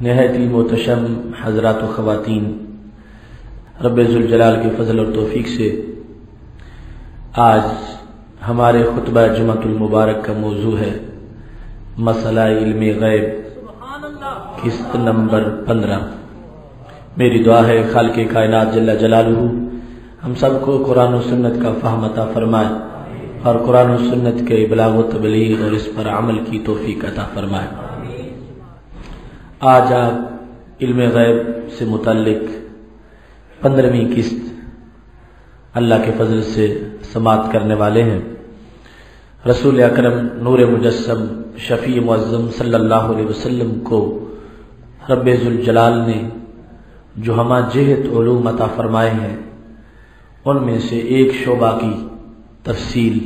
نہایت ہی محتشم حضرات و خواتین، رب ذوالجلال کے فضل اور توفیق سے آج ہمارے خطبہ جمعۃ المبارک کا موضوع ہے مسئلہ علم غیب، قسط نمبر 15۔ میری دعا ہے خالق کائنات جل جلالہ ہم سب کو قرآن و سنت کا فہم عطا فرمائے اور قرآن و سنت کے ابلاغ و تبلیغ اور اس پر عمل کی توفیق عطا فرمائے۔ آج آپ علم غیب سے متعلق 15ویں قسط اللہ کے فضل سے سماعت کرنے والے ہیں۔ رسول اکرم نور مجسم شفیع معظم صلی اللہ علیہ وسلم کو رب ذوالجلال نے جو ہمہ جہت علوم عطا فرمائے ہیں ان میں سے ایک شعبہ کی تفصیل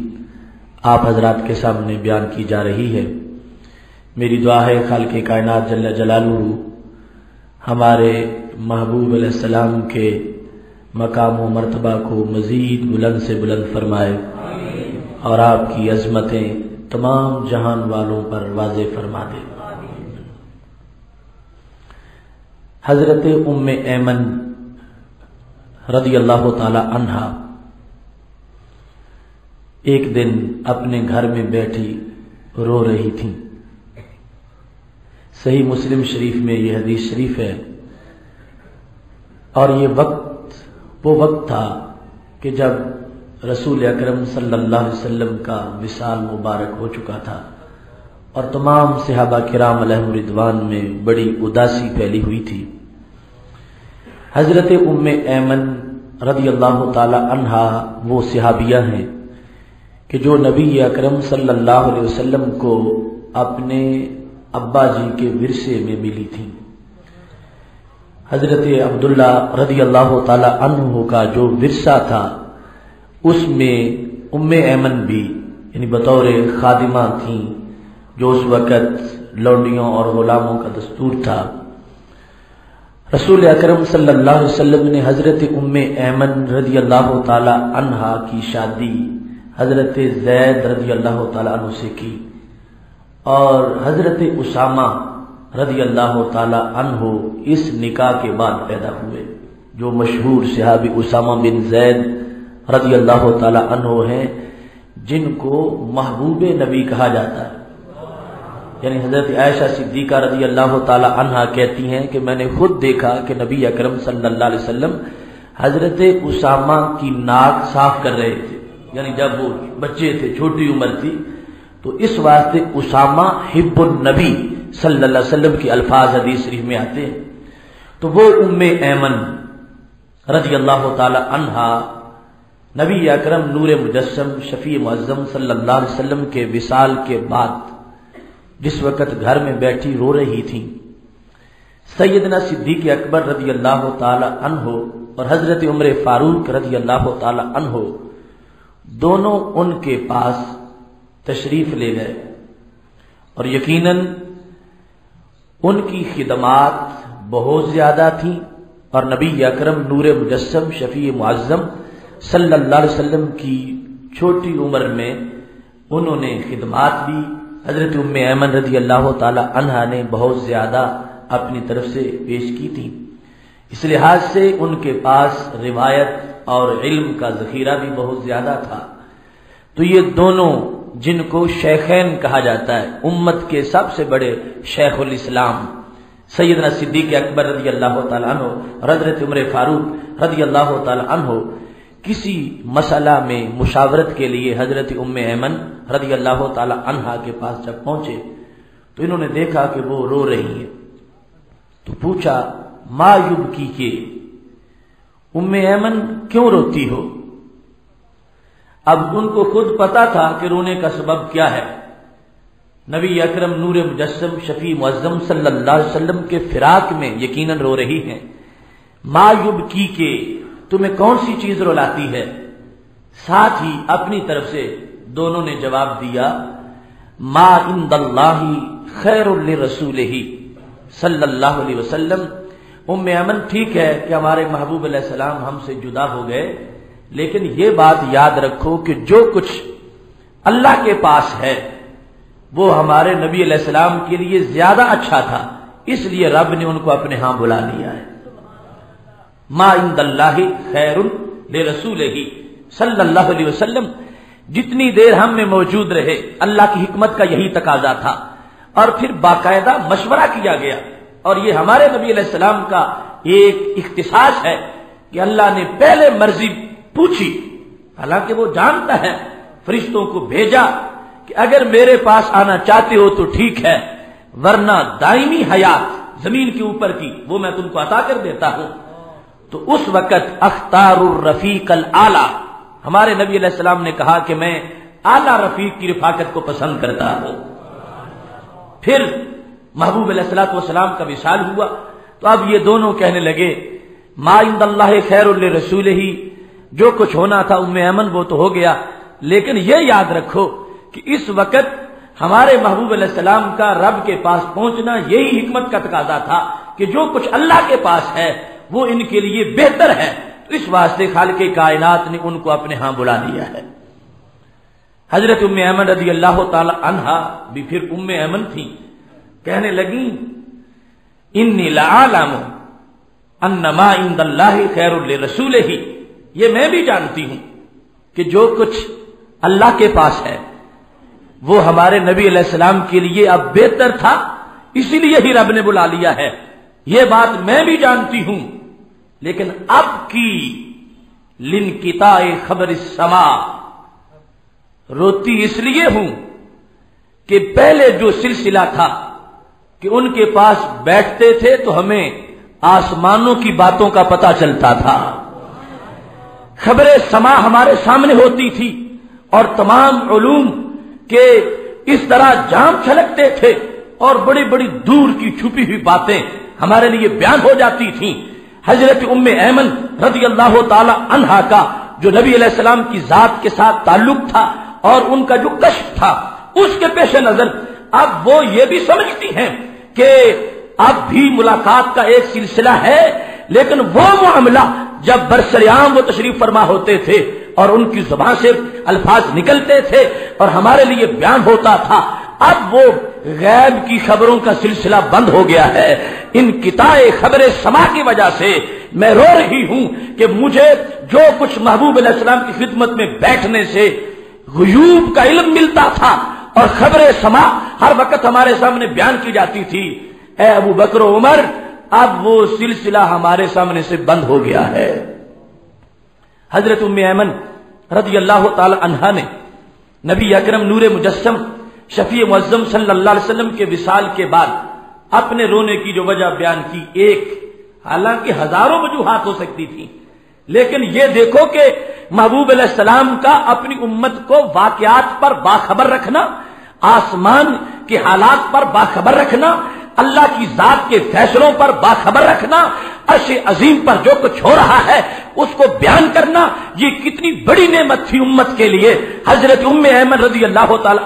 آپ حضرات کے سامنے بیان کی جا رہی ہے۔ میری دعا ہے خالق کائنات جل جلالہ ہمارے محبوب علیہ السلام کے مقام و مرتبہ کو مزید بلند سے بلند فرمائے اور آپ کی عظمتیں تمام جہان والوں پر واضح فرما دے۔ حضرت ام ایمن رضی اللہ تعالی عنہا ایک دن اپنے گھر میں بیٹھی رو رہی تھیں۔ صحیح مسلم شریف میں یہ حدیث شریف ہے، اور یہ وہ وقت تھا کہ جب رسول اکرم صلی اللہ علیہ وسلم کا وصال مبارک ہو چکا تھا اور تمام صحابہ کرام علیہم رضوان میں بڑی اداسی پھیلی ہوئی تھی۔ حضرت ام ایمن رضی اللہ تعالی عنہا وہ صحابیہ ہیں کہ جو نبی اکرم صلی اللہ علیہ وسلم کو اپنے ابا جی کے ورثے میں ملی تھی۔ حضرت عبداللہ رضی اللہ تعالی عنہ کا جو ورثہ تھا اس میں ام ایمن بھی یعنی بطور خادمہ تھیں، جو اس وقت لونڈیوں اور غلاموں کا دستور تھا۔ رسول اکرم صلی اللہ علیہ وسلم نے حضرت ام ایمن رضی اللہ تعالی عنہا کی شادی حضرت زید رضی اللہ تعالی عنہ سے کی، اور حضرت اسامہ رضی اللہ تعالی عنہ اس نکاح کے بعد پیدا ہوئے، جو مشہور صحابی اسامہ بن زید رضی اللہ تعالی عنہ ہیں، جن کو محبوب نبی کہا جاتا ہے۔ یعنی حضرت عائشہ صدیقہ رضی اللہ تعالی عنہا کہتی ہیں کہ میں نے خود دیکھا کہ نبی اکرم صلی اللہ علیہ وسلم حضرت اسامہ کی ناک صاف کر رہے تھے، یعنی جب وہ بچے تھے، چھوٹی عمر تھی، تو اس واسطے اسامہ حب النبی صلی اللہ علیہ وسلم کی الفاظ حدیث شریف میں آتے ہیں۔ تو وہ ام ایمن رضی اللہ تعالی عنہا نبی اکرم نور مجسم شفیع معظم صلی اللہ علیہ وسلم کے وصال کے بعد جس وقت گھر میں بیٹھی رو رہی تھیں، سیدنا صدیق اکبر رضی اللہ تعالی عنہ اور حضرت عمر فاروق رضی اللہ تعالی عنہ دونوں ان کے پاس تشریف لے گئے، اور یقیناً ان کی خدمات بہت زیادہ تھیں، اور نبی اکرم نور مجسم شفیع معظم صلی اللہ علیہ وسلم کی چھوٹی عمر میں انہوں نے خدمات بھی حضرت ام ایمن رضی اللہ تعالی عنہا نے بہت زیادہ اپنی طرف سے پیش کی تھی۔ اس لحاظ سے ان کے پاس روایت اور علم کا ذخیرہ بھی بہت زیادہ تھا۔ تو یہ دونوں جن کو شیخین کہا جاتا ہے، امت کے سب سے بڑے شیخ الاسلام سیدنا صدیق اکبر رضی اللہ تعالی عنہ اور حضرت عمر فاروق رضی اللہ تعالی عنہ کسی مسئلہ میں مشاورت کے لیے حضرت ام ایمن رضی اللہ تعالی عنہا کے پاس جب پہنچے تو انہوں نے دیکھا کہ وہ رو رہی ہیں، تو پوچھا ما یبکی کے، ام ایمن کیوں روتی ہو؟ اب ان کو خود پتا تھا کہ رونے کا سبب کیا ہے۔ نبی اکرم نور مجسم شفیع معظم صلی اللہ علیہ وسلم کے فراق میں یقیناً رو رہی ہیں۔ ما یبکی کے، تمہیں کون سی چیز رلاتی ہے؟ ساتھ ہی اپنی طرف سے دونوں نے جواب دیا ما عند اللہ خیر لرسولہ صلی اللہ علیہ وسلم۔ ام ایمن ٹھیک ہے کہ ہمارے محبوب علیہ السلام ہم سے جدا ہو گئے، لیکن یہ بات یاد رکھو کہ جو کچھ اللہ کے پاس ہے وہ ہمارے نبی علیہ السلام کے لیے زیادہ اچھا تھا، اس لیے رب نے ان کو اپنے ہاں بلا لیا ہے۔ ما عند اللہ خیر لرسولہ صلی اللہ علیہ وسلم، جتنی دیر ہم میں موجود رہے اللہ کی حکمت کا یہی تقاضا تھا، اور پھر باقاعدہ مشورہ کیا گیا، اور یہ ہمارے نبی علیہ السلام کا ایک اختصاص ہے کہ اللہ نے پہلے مرضی پوچھی، حالانکہ وہ جانتا ہے، فرشتوں کو بھیجا کہ اگر میرے پاس آنا چاہتے ہو تو ٹھیک ہے، ورنہ دائمی حیات زمین کے اوپر کی وہ میں تم کو عطا کر دیتا ہوں۔ تو اس وقت اختار الرفیق الاعلی، ہمارے نبی علیہ السلام نے کہا کہ میں اعلی رفیق کی رفاقت کو پسند کرتا ہوں۔ پھر محبوب علیہ الصلوۃ والسلام کا وصال ہوا تو اب یہ دونوں کہنے لگے ما عند اللہ خیر لرسولہ، جو کچھ ہونا تھا ام ایمن وہ تو ہو گیا، لیکن یہ یاد رکھو کہ اس وقت ہمارے محبوب علیہ السلام کا رب کے پاس پہنچنا یہی حکمت کا تقاضا تھا کہ جو کچھ اللہ کے پاس ہے وہ ان کے لیے بہتر ہے، تو اس واسطے خالق کائنات نے ان کو اپنے ہاں بلا لیا ہے۔ حضرت ام ایمن رضی اللہ تعالی عنہا بھی پھر ام ایمن تھی، کہنے لگی انی لعالم ان ما عند اللہ خیر لرسولہ، یہ میں بھی جانتی ہوں کہ جو کچھ اللہ کے پاس ہے وہ ہمارے نبی علیہ السلام کے لیے اب بہتر تھا، اسی لیے ہی رب نے بلا لیا ہے، یہ بات میں بھی جانتی ہوں، لیکن اب کی لانقطاع خبر السماء، روتی اس لیے ہوں کہ پہلے جو سلسلہ تھا کہ ان کے پاس بیٹھتے تھے تو ہمیں آسمانوں کی باتوں کا پتہ چلتا تھا، خبر سما ہمارے سامنے ہوتی تھی، اور تمام علوم کے اس طرح جام چھلکتے تھے، اور بڑی بڑی دور کی چھپی ہوئی باتیں ہمارے لیے بیان ہو جاتی تھیں۔ حضرت ام ایمن رضی اللہ تعالی عنہا کا جو نبی علیہ السلام کی ذات کے ساتھ تعلق تھا اور ان کا جو کشف تھا، اس کے پیش نظر اب وہ یہ بھی سمجھتی ہیں کہ اب بھی ملاقات کا ایک سلسلہ ہے، لیکن وہ معاملہ جب برسریام وہ تشریف فرما ہوتے تھے اور ان کی زبان سے الفاظ نکلتے تھے اور ہمارے لیے بیان ہوتا تھا، اب وہ غیب کی خبروں کا سلسلہ بند ہو گیا ہے۔ انقطاع خبر سما کی وجہ سے میں رو رہی ہوں کہ مجھے جو کچھ محبوب علیہ السلام کی خدمت میں بیٹھنے سے غیوب کا علم ملتا تھا اور خبر سما ہر وقت ہمارے سامنے بیان کی جاتی تھی، اے ابو بکر و عمر اب وہ سلسلہ ہمارے سامنے سے بند ہو گیا ہے۔ حضرت ام ایمن رضی اللہ تعالی عنہا نے نبی اکرم نور مجسم شفیع معظم صلی اللہ علیہ وسلم کے وصال کے بعد اپنے رونے کی جو وجہ بیان کی، ایک حالانکہ ہزاروں وجوہات ہو سکتی تھی، لیکن یہ دیکھو کہ محبوب علیہ السلام کا اپنی امت کو واقعات پر باخبر رکھنا، آسمان کے حالات پر باخبر رکھنا، اللہ کی ذات کے فیصلوں پر باخبر رکھنا، عرش عظیم پر جو کچھ ہو رہا ہے اس کو بیان کرنا، یہ کتنی بڑی نعمت تھی امت کے لیے۔ حضرت ام ایمن رضی اللہ تعالی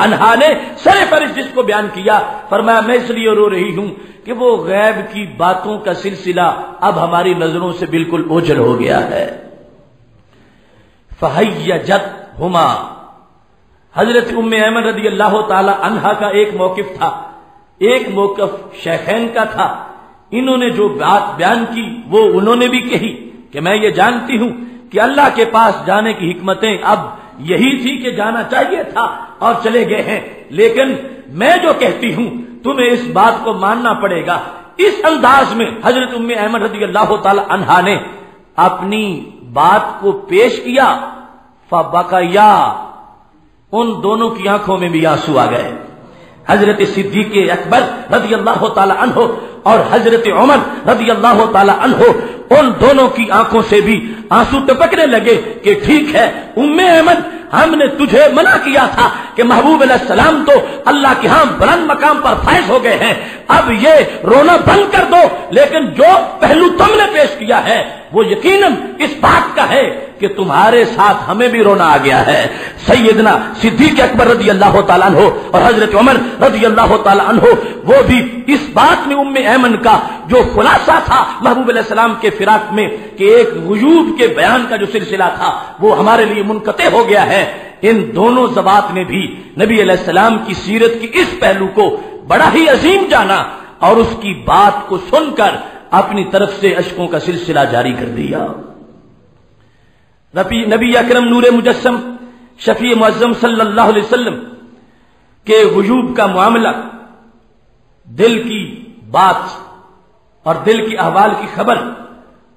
عنہا نے سر فرض جس کو بیان کیا، فرمایا میں اس لیے رو رہی ہوں کہ وہ غیب کی باتوں کا سلسلہ اب ہماری نظروں سے بالکل اوجھل ہو گیا ہے۔ فہیجتہما، حضرت ام ایمن رضی اللہ تعالی عنہا کا ایک موقف تھا، ایک موقف شیخین کا تھا، انہوں نے جو بات بیان کی وہ انہوں نے بھی کہی کہ میں یہ جانتی ہوں کہ اللہ کے پاس جانے کی حکمتیں اب یہی تھی کہ جانا چاہیے تھا اور چلے گئے ہیں، لیکن میں جو کہتی ہوں تمہیں اس بات کو ماننا پڑے گا۔ اس انداز میں حضرت ام ایمن رضی اللہ تعالی عنہا نے اپنی بات کو پیش کیا، فبکیا، ان دونوں کی آنکھوں میں بھی آنسو آ گئے۔ حضرت صدیق اکبر رضی اللہ تعالی عنہ اور حضرت عمر رضی اللہ تعالی عنہ، ان دونوں کی آنکھوں سے بھی آنسو ٹپکنے لگے کہ ٹھیک ہے ام ایمن، ہم نے تجھے منع کیا تھا کہ محبوب علیہ السلام تو اللہ کے ہاں بلند مقام پر فائز ہو گئے ہیں، اب یہ رونا بند کر دو، لیکن جو پہلو تم نے پیش کیا ہے وہ یقیناً اس بات کا ہے کہ تمہارے ساتھ ہمیں بھی رونا آ گیا ہے۔ سیدنا صدیق اکبر رضی اللہ تعالیٰ عنہ اور حضرت عمر رضی اللہ تعالیٰ عنہ وہ بھی اس بات میں ام ایمن کا جو خلاصہ تھا محبوب علیہ السلام کے فراق میں کہ ایک غیوب کے بیان کا جو سلسلہ تھا وہ ہمارے لیے منقطع ہو گیا ہے، ان دونوں ذوات نے بھی نبی علیہ السلام کی سیرت کی اس پہلو کو بڑا ہی عظیم جانا اور اس کی بات کو سن کر اپنی طرف سے اشکوں کا سلسلہ جاری کر دیا۔ نبی اکرم نور مجسم شفیع معظم صلی اللہ علیہ وسلم کے غیوب کا معاملہ، دل کی بات اور دل کی احوال کی خبر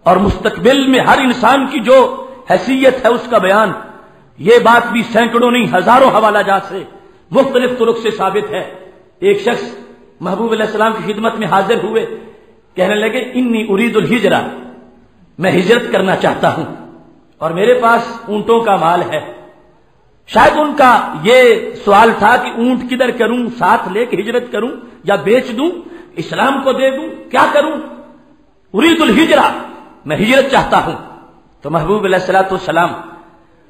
اور مستقبل میں ہر انسان کی جو حیثیت ہے اس کا بیان، یہ بات بھی سینکڑوں نہیں ہزاروں حوالہ جات سے مختلف طرق سے ثابت ہے۔ ایک شخص محبوب علیہ السلام کی خدمت میں حاضر ہوئے، کہنے لگے انی ارید الہجرہ، میں ہجرت کرنا چاہتا ہوں اور میرے پاس اونٹوں کا مال ہے۔ شاید ان کا یہ سوال تھا کہ اونٹ کدھر کروں، ساتھ لے کے ہجرت کروں یا بیچ دوں، اسلام کو دے دوں، کیا کروں؟ ارید الہجرہ، میں ہجرت چاہتا ہوں۔ تو محبوب علیہ الصلوۃ والسلام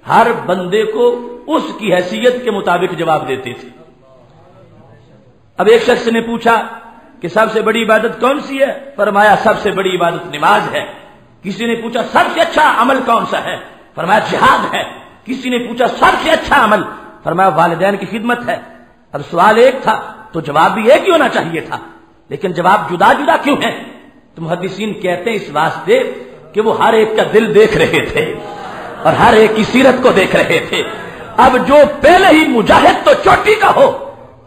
ہر بندے کو اس کی حیثیت کے مطابق جواب دیتے تھے۔ اب ایک شخص نے پوچھا کہ سب سے بڑی عبادت کون سی ہے؟ فرمایا سب سے بڑی عبادت نماز ہے۔ کسی نے پوچھا سب سے اچھا عمل کون سا ہے؟ فرمایا جہاد ہے۔ کسی نے پوچھا سب سے اچھا عمل؟ فرمایا والدین کی خدمت ہے۔ اب سوال ایک تھا تو جواب بھی ایک ہی ہونا چاہیے تھا، لیکن جواب جدا جدا کیوں ہے؟ تو محدثین کہتے ہیں اس واسطے کہ وہ ہر ایک کا دل دیکھ رہے تھے اور ہر ایک کی سیرت کو دیکھ رہے تھے۔ اب جو پہلے ہی مجاہد تو چوٹی کا ہو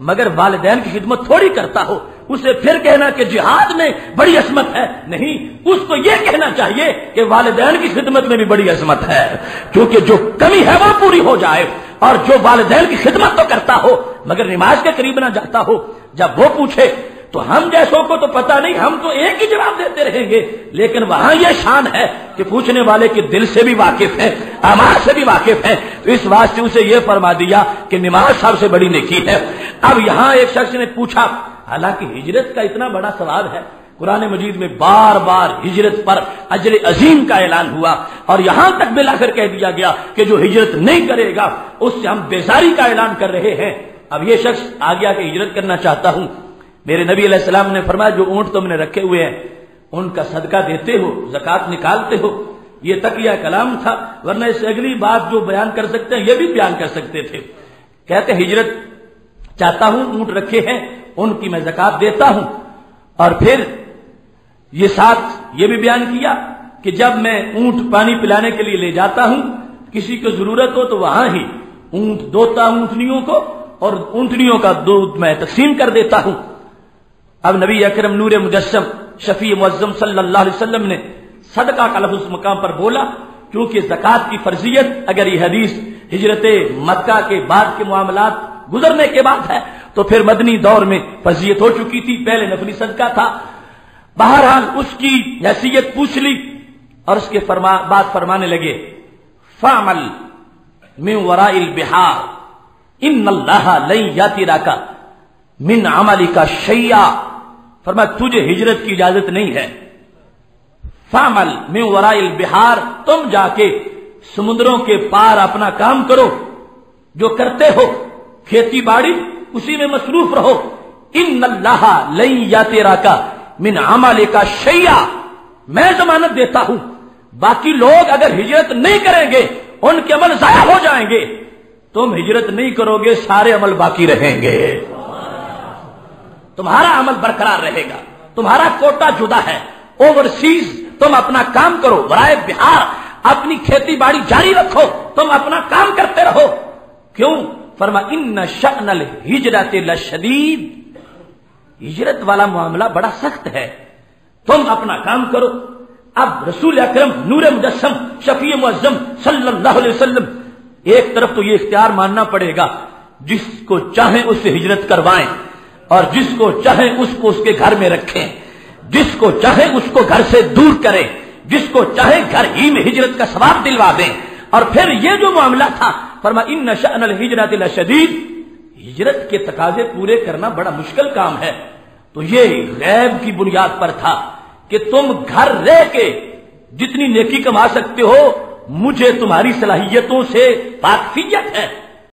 مگر والدین کی خدمت تھوڑی کرتا ہو، اسے پھر کہنا کہ جہاد میں بڑی عظمت ہے، نہیں، اس کو یہ کہنا چاہیے کہ والدین کی خدمت میں بھی بڑی عظمت ہے، کیونکہ جو کمی ہے وہ پوری ہو جائے، اور جو والدین کی خدمت تو کرتا ہو مگر نماز کے قریب نہ جاتا ہو، جب وہ پوچھے تو ہم جیسوں کو تو پتہ نہیں، ہم تو ایک ہی جواب دیتے رہیں گے، لیکن وہاں یہ شان ہے کہ پوچھنے والے کے دل سے بھی واقف ہے، اعمال سے بھی واقف ہے، تو اس واسطے اسے یہ فرما دیا کہ نماز سب سے بڑی نیکی ہے۔ اب یہاں ایک شخص نے پوچھا، حالانکہ ہجرت کا اتنا بڑا ثواب ہے، قرآن مجید میں بار بار ہجرت پر اجر عظیم کا اعلان ہوا، اور یہاں تک بالآخر کہہ دیا گیا کہ جو ہجرت نہیں کرے گا اس سے ہم بیزاری کا اعلان کر رہے ہیں۔ اب یہ شخص آ گیا کہ ہجرت کرنا چاہتا ہوں۔ میرے نبی علیہ السلام نے فرمایا جو اونٹ تم نے رکھے ہوئے ہیں ان کا صدقہ دیتے ہو، زکوٰۃ نکالتے ہو۔ یہ تقیہ کلام تھا، ورنہ اس سے اگلی بات جو بیان کر سکتے ہیں یہ بھی بیان کر سکتے تھے۔ کہتے ہجرت چاہتا ہوں، اونٹ رکھے ہیں ان کی میں زکوٰۃ دیتا ہوں، اور پھر یہ ساتھ یہ بھی بیان کیا کہ جب میں اونٹ پانی پلانے کے لیے لے جاتا ہوں، کسی کو ضرورت ہو تو وہاں ہی اونٹ دوتا ہوں اونٹنیوں کو، اور اونٹنیوں کا دودھ میں تقسیم کر دیتا ہوں۔ اب نبی اکرم نور مجسم شفیع معظم صلی اللہ علیہ وسلم نے صدقہ کا لفظ مقام پر بولا، کیونکہ زکوٰۃ کی فرضیت اگر یہ حدیث ہجرت مکہ کے بعد کے معاملات گزرنے کے بعد ہے تو پھر مدنی دور میں فرضیت ہو چکی تھی، پہلے نفلی صدقہ تھا۔ بہرحال اس کی حیثیت پوچھ لی اور اس کے بات فرمانے لگے، فَعْمَلْ مِنْ وَرَاءِ الْبِحَارِ ان اللہ لن یاتیراک من عملک شیئا، فرمایا تجھے ہجرت کی اجازت نہیں ہے۔ فعمل من وراء البحار، تم جا کے سمندروں کے پار اپنا کام کرو، جو کرتے ہو کھیتی باڑی اسی میں مصروف رہو۔ ان اللہ لن یاتیراک من عملک شیئا، میں ضمانت دیتا ہوں باقی لوگ اگر ہجرت نہیں کریں گے ان کے عمل ضائع ہو جائیں گے، تم ہجرت نہیں کرو گے سارے عمل باقی رہیں گے، تمہارا عمل برقرار رہے گا، تمہارا کوٹا جدا ہے۔ اوورسیز تم اپنا کام کرو، برائے بہار اپنی کھیتی باڑی جاری رکھو، تم اپنا کام کرتے رہو۔ کیوں؟ فرما ان شأن الہجرت لشدید، ہجرت والا معاملہ بڑا سخت ہے، تم اپنا کام کرو۔ اب رسول اکرم نور مجسم شفیع معظم صلی اللہ علیہ وسلم ایک طرف تو یہ اختیار ماننا پڑے گا، جس کو چاہیں اس سے ہجرت کروائیں اور جس کو چاہیں اس کو اس کے گھر میں رکھیں، جس کو چاہیں اس کو گھر سے دور کریں، جس کو چاہیں گھر ہی میں ہجرت کا ثواب دلوا دیں۔ اور پھر یہ جو معاملہ تھا، فرما ان شأن الہجرت لشدید، ہجرت کے تقاضے پورے کرنا بڑا مشکل کام ہے، تو یہ غیب کی بنیاد پر تھا کہ تم گھر رہ کے جتنی نیکی کما سکتے ہو، مجھے تمہاری صلاحیتوں سے واقفیت ہے،